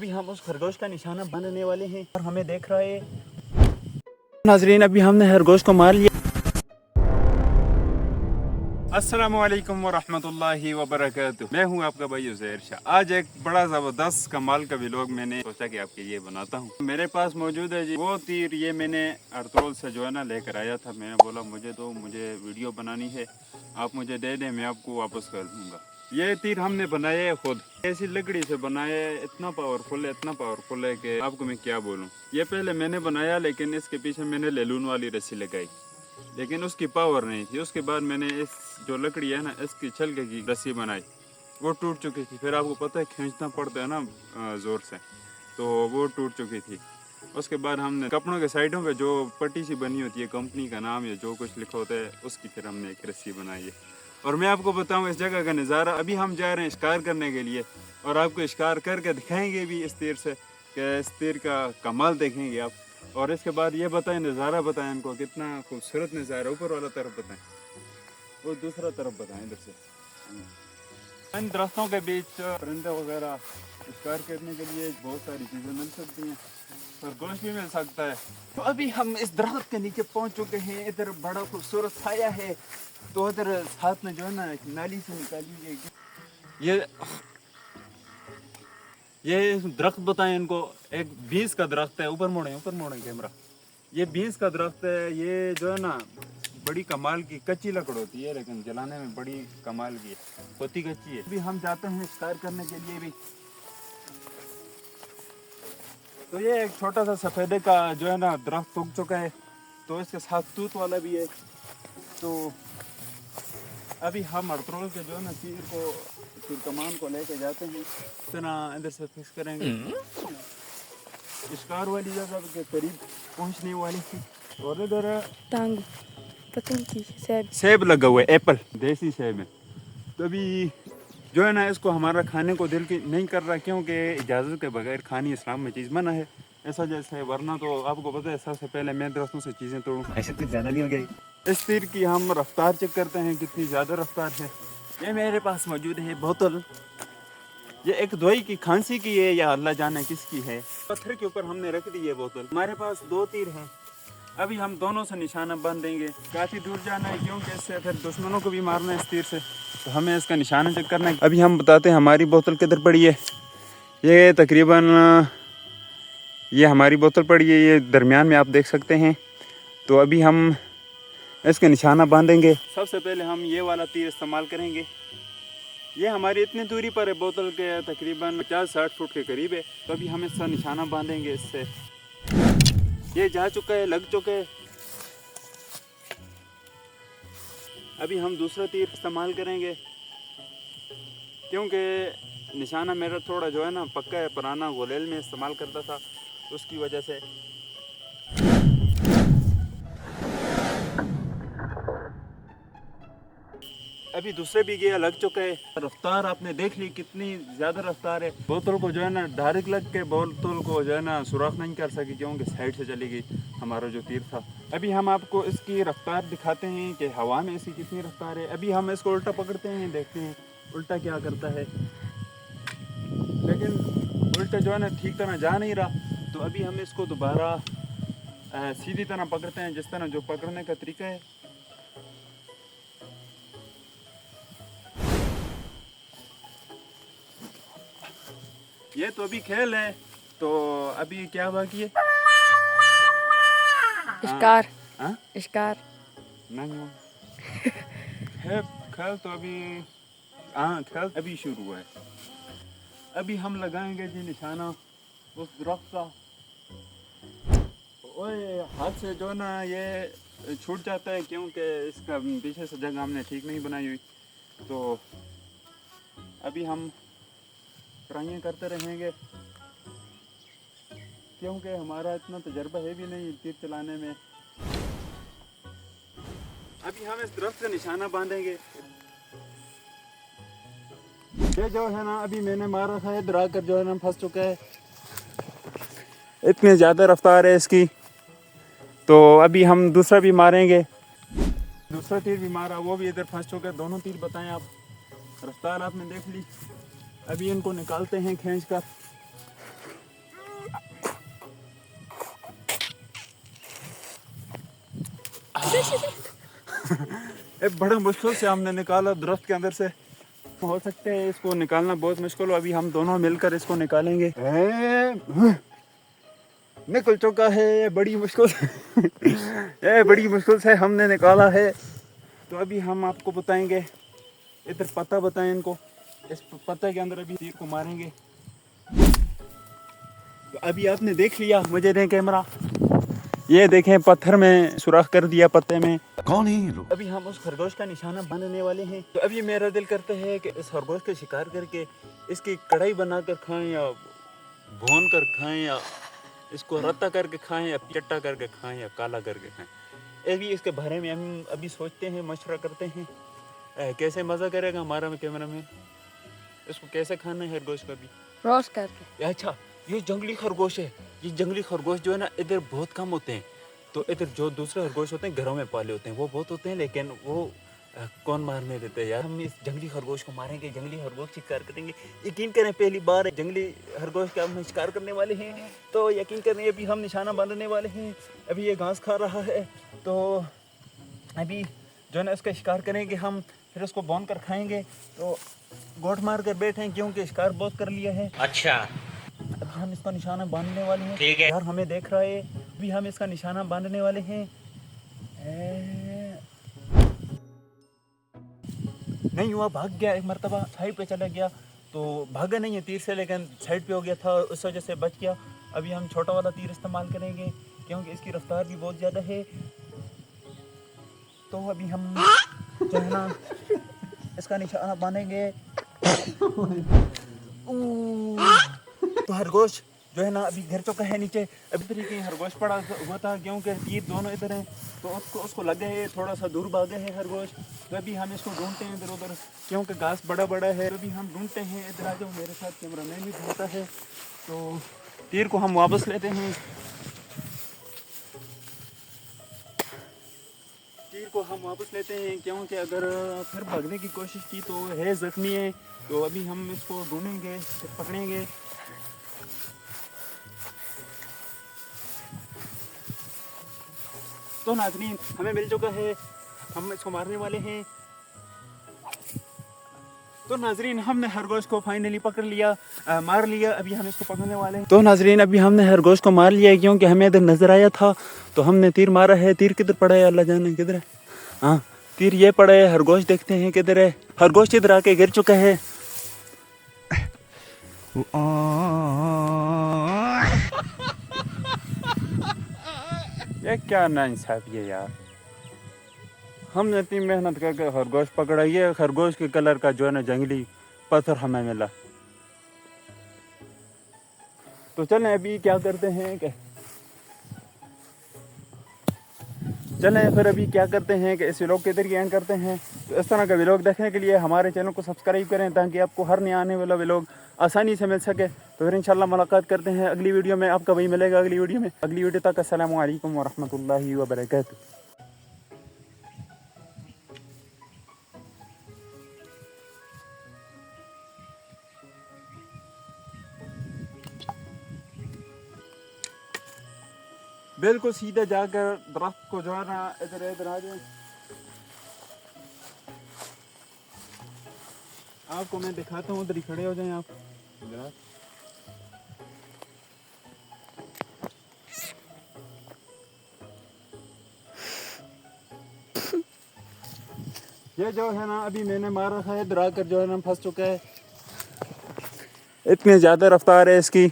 अभी हम उस खरगोश का निशाना बांधने वाले हैं और हमें देख रहा है। नाजरीन, अभी हमने खरगोश को मार लिया। अस्सलामुअलैकुम वरहमतुल्लाहि वबरकातुहू। मैं हूं आपका भाई उज़ैर शाह। आज एक बड़ा ज़बरदस्त कमाल का व्लॉग मैंने सोचा कि आपके लिए बनाता हूं। मेरे पास मौजूद है जी वो तीर, ये मैंने अर्तुल से जो है ना लेकर आया था। मैंने बोला मुझे वीडियो बनानी है, आप मुझे दे दें, मैं आपको वापस कर दूँगा। ये तीर हमने बनाया है खुद, ऐसी लकड़ी से बनाया है। इतना पावरफुल है कि आपको मैं क्या बोलूँ। ये पहले मैंने बनाया, लेकिन इसके पीछे मैंने लेलून वाली रस्सी लगाई, लेकिन उसकी पावर नहीं थी। उसके बाद मैंने इस जो लकड़ी है ना, इसकी छलके की रस्सी बनाई, वो टूट चुकी थी। फिर आपको पता है खींचना पड़ता है ना ज़ोर से, तो वो टूट चुकी थी। उसके बाद हमने कपड़ों के साइडों पे जो पट्टी सी बनी होती है, कंपनी का नाम या जो कुछ लिखा होता है, उसकी फिर हमने एक रस्सी बनाई है। और मैं आपको बताऊं इस जगह का नज़ारा। अभी हम जा रहे हैं शिकार करने के लिए, और आपको शिकार करके दिखाएंगे भी इस तीर से, कि इस तीर का कमाल देखेंगे आप। और इसके बाद ये बताएं, नज़ारा बताएं इनको, कितना खूबसूरत नज़ारा। ऊपर वाला तरफ बताएं, वो दूसरा तरफ बताएं इधर से। इन दरख्तों के बीच परिंदे वगैरह शिकार करने के लिए बहुत सारी चीज़ें मिल सकती हैं, खरगोश भी मिल सकता है। तो अभी हम इस दरख्त के नीचे पहुंच चुके हैं। इधर बड़ा खूबसूरत छाया है, तो इधर साथ में जो है ना एक नाली से निकाली गई। ये दरख्त बताएं इनको, एक बींस का दरख्त है। ऊपर मोड़े कैमरा। ये बींस का दरख्त है। ये जो है ना बड़ी कमाल की कच्ची लकड़ होती है, लेकिन जलाने में बड़ी कमाल की है, होती कच्ची है। अभी हम जाते हैं शिकार करने के लिए भी। तो ये एक छोटा सा सफेदे का जो है ना दरख्त उग चुका है, तो इसके साथ तूत वाला भी है। तो अभी हम अर्तुल के जो है ना तीर कमान को लेके जाते हैं। इतना इधर से फिक्स करेंगे, शिकार वाली जगह के करीब पहुंचने वाली थी। और इधर टांग पतंग की सेब लगा हुआ है, एप्पल, देसी सेब है। तो अभी जो है ना इसको हमारा खाने को दिल की नहीं कर रहा, क्योंकि इजाज़त के बगैर खानी इस्लाम में चीज़ मना है, ऐसा जैसे। वरना तो आपको पता है सबसे पहले मैं दरख्तों से चीज़ें तोड़ूँ, ऐसे कुछ ज़्यादा नहीं हो गई। इस तीर की हम रफ्तार चेक करते हैं, कितनी ज़्यादा रफ्तार है। ये मेरे पास मौजूद है बोतल। ये एक दवाई की, खांसी की है या अल्लाह जाने किसकी है। पत्थर के ऊपर हमने रख दी है बोतल। हमारे पास 2 तीर हैं। अभी हम दोनों से निशाना बांध देंगे। काफ़ी दूर जाना है, क्योंकि इससे फिर दुश्मनों को भी मारना है इस तीर से, तो हमें इसका निशाना चेक करना है। अभी हम बताते हैं हमारी बोतल किधर पड़ी है। ये तकरीबन ये हमारी बोतल पड़ी है, ये दरमियान में आप देख सकते हैं। तो अभी हम इसका निशाना बांधेंगे। सबसे पहले हम ये वाला तीर इस्तेमाल करेंगे। ये हमारी इतनी दूरी पर है, बोतल के तकरीबन 50-60 फुट के करीब है। तो अभी हम इसका निशाना बांधेंगे इससे। ये जा चुका है, लग चुका है। अभी हम दूसरा तीर इस्तेमाल करेंगे, क्योंकि निशाना मेरा थोड़ा जो है ना पक्का है, पुराना गोलेल में इस्तेमाल करता था, उसकी वजह से। अभी दूसरे भी गया, लग चुका है। रफ्तार आपने देख ली कितनी ज़्यादा रफ्तार है। बोतल को जो है ना डायरेक्ट लग के बोतल को जो है ना सुराख नहीं कर सकी, क्योंकि साइड से चली गई हमारा जो तीर था। अभी हम आपको इसकी रफ्तार दिखाते हैं कि हवा में इसकी कितनी रफ्तार है। अभी हम इसको उल्टा पकड़ते हैं, देखते हैं उल्टा क्या करता है, लेकिन उल्टा जो है ना ठीक तरह जा नहीं रहा। तो अभी हम इसको दोबारा सीधी तरह पकड़ते हैं, जिस तरह जो पकड़ने का तरीका है। ये तो अभी खेल है, तो अभी क्या बाकी है? शिकार। हाँ? शिकार नहीं खेल तो अभी, हाँ खेल अभी शुरू हुआ है। अभी हम लगाएंगे जी निशाना उस दरख्त का। ओए हाथ से जो ना ये छूट जाता है, क्योंकि इसका पीछे से जगह हमने ठीक नहीं बनाई हुई। तो अभी हम ट्राइयाँ करते रहेंगे, क्योंकि हमारा इतना तजर्बा है भी नहीं तीर चलाने में। अभी हम इस दरख्त का निशाना बांधेंगे। ये जो है ना अभी मैंने मारा था, इधर आकर जो है ना फंस चुका है। इतनी ज़्यादा रफ्तार है इसकी। तो अभी हम दूसरा भी मारेंगे। दूसरा तीर भी मारा, वो भी इधर फंस चुका है। दोनों तीर बताएं आप, रफ्तार आपने देख ली। अभी इनको निकालते हैं खींच कर। बड़ा मुश्किल से हमने निकाला दरख्त के अंदर से। हो सकता है इसको निकालना बहुत मुश्किल हो, अभी हम दोनों मिलकर इसको निकालेंगे। निकल चुका है, ये बड़ी मुश्किल से ये बड़ी मुश्किल से हमने निकाला है। तो अभी हम आपको बताएंगे, इधर पत्ता बताएं इनको, इस पत्ते के अंदर अभी तीर को मारेंगे। तो अभी आपने देख लिया, मुझे दें कैमरा, ये देखें पत्थर में सुराख कर दिया पत्ते में। कौन है ये लोग? अभी हम उस खरगोश का निशाना बांधने वाले हैं। तो अभी मेरा दिल करता है कि इस खरगोश का शिकार करके इसकी कढ़ाई बनाकर खाएं, या भून कर खाएं, या इसको रत्ता करके खाएं, या चट्टा करके खाएं, या काला करके खाएं। अभी इसके बारे में हम अभी सोचते हैं, मशवरा करते हैं कैसे मज़ा करेगा हमारा कैमरा में, इसको कैसे खाना है खरगोश का भी। रोस्ट करके। अच्छा, ये जंगली खरगोश है। ये जंगली खरगोश जो है ना इधर बहुत कम होते हैं। तो इधर जो दूसरे खरगोश होते हैं घरों में पाले होते हैं वो बहुत होते हैं, लेकिन वो कौन मारने देते हैं यार। हम इस जंगली खरगोश को मारेंगे, जंगली खरगोश शिकार करेंगे। यकीन करें पहली बार जंगली खरगोश का हम शिकार करने वाले हैं। तो यकीन करें अभी हम निशाना बांधने वाले हैं। अभी ये घास खा रहा है, तो अभी जो है ना इसका शिकार करेंगे हम, फिर उसको भून कर खाएंगे। तो गोट मार कर बैठे हैं क्योंकि शिकार बहुत कर लिया है। अच्छा, अभी हम इसका निशाना बांधने वाले हैं। ठीक है। यार हमें देख रहा है, अभी हम इसका निशाना बांधने वाले हैं। नहीं हुआ, भाग गया एक मर्तबा, साइड पे चला गया। तो भागा नहीं है तीर से, लेकिन साइड पे हो गया था, उस वजह से बच गया। अभी हम छोटा वाला तीर इस्तेमाल करेंगे क्योंकि इसकी रफ्तार भी बहुत ज़्यादा है। तो अभी हम जो है ना इसका निशाना बांधेंगे। तो खरगोश जो है ना अभी गिर चुका है नीचे। अभी तरीके खरगोश पड़ा हुआ था क्योंकि तीर दोनों इधर हैं, तो उसको लगे है, थोड़ा सा दूर भागे है खरगोश। तो अभी हम इसको ढूंढते हैं इधर उधर क्योंकि घास बड़ा बड़ा है। अभी हम ढूंढते हैं, इधर आ जाओ मेरे साथ, कैमरामैन भी ढूंढता है। तो तीर को हम वापस लेते हैं, तीर को हम वापस लेते हैं क्योंकि अगर फिर भागने की कोशिश की तो है ज़ख्मी है। तो अभी हम इसको ढूंढेंगे, फिर पकड़ेंगे। तो नाज़रीन हमें मिल चुका है, हम इसको मारने वाले हैं। तो नाज़रीन हमने खरगोश को फाइनली पकड़ लिया, मार लिया। अभी हम इसको पकड़ने वाले हैं। तो नाज़रीन अभी हमने खरगोश को मार लिया क्योंकि हमें इधर नज़र आया था, तो हमने तीर मारा है। तीर किधर पड़ा है, अल्लाह जाने किधर है। हाँ, तीर ये पड़ा है। खरगोश देखते हैं किधर है। खरगोश इधर आके गिर चुका है। ये क्या नाइंसाफी है यार, हमने इतनी मेहनत करके खरगोश पकड़ा, ये खरगोश के कलर का जो है ना जंगली पत्थर हमें मिला। तो चलें अभी क्या करते हैं कि इस व्लॉग के इधर ही एंड करते हैं। तो इस तरह का व्लॉग देखने के लिए हमारे चैनल को सब्सक्राइब करें ताकि आपको हर नया आने वाला व्लॉग आसानी से मिल सके। तो फिर इंशाल्लाह मुलाकात करते हैं अगली वीडियो में। आपका वही मिलेगा अगली वीडियो में। अगली वीडियो तक अस्सलामु अलैकुम व रहमतुल्लाहि व बरकातहू। बिल्कुल सीधे जाकर दरख्त को जो है ना इधर इधर आ जाए। आपको मैं दिखाता हूँ, उधर ही खड़े हो जाएं आप। ये जो है ना अभी मैंने मारा है, इधर आकर जो है ना फंस चुका है। इतनी ज़्यादा रफ्तार है इसकी।